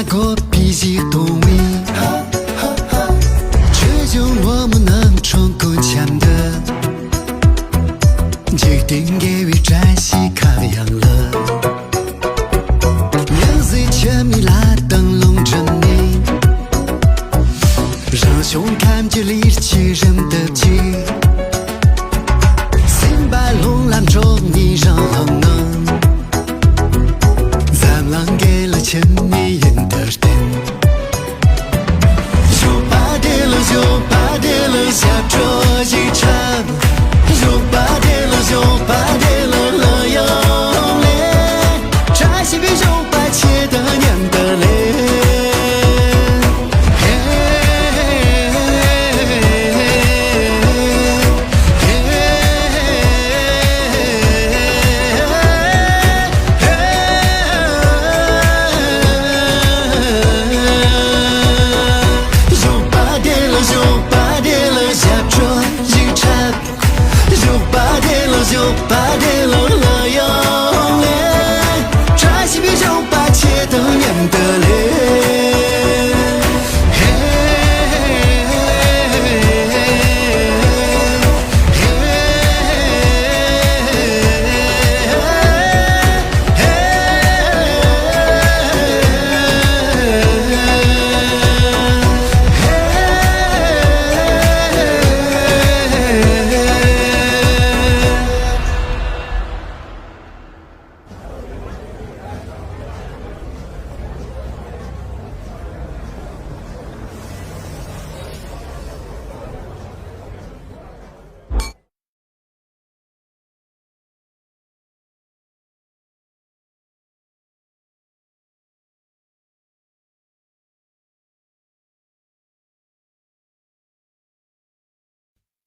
那个脾气多味，这就我们能冲过强的，决定给予展示考量了。年岁全米拉灯笼着你，让胸看着理气人的气，心白龙蓝中你让冷能，咱俩给了千米人的人，就把跌了就把跌了下这一场，就把跌了就把跌了了又累，摘西比就把切的念的累。就把跌了了又累，摘西比就把切的念的累。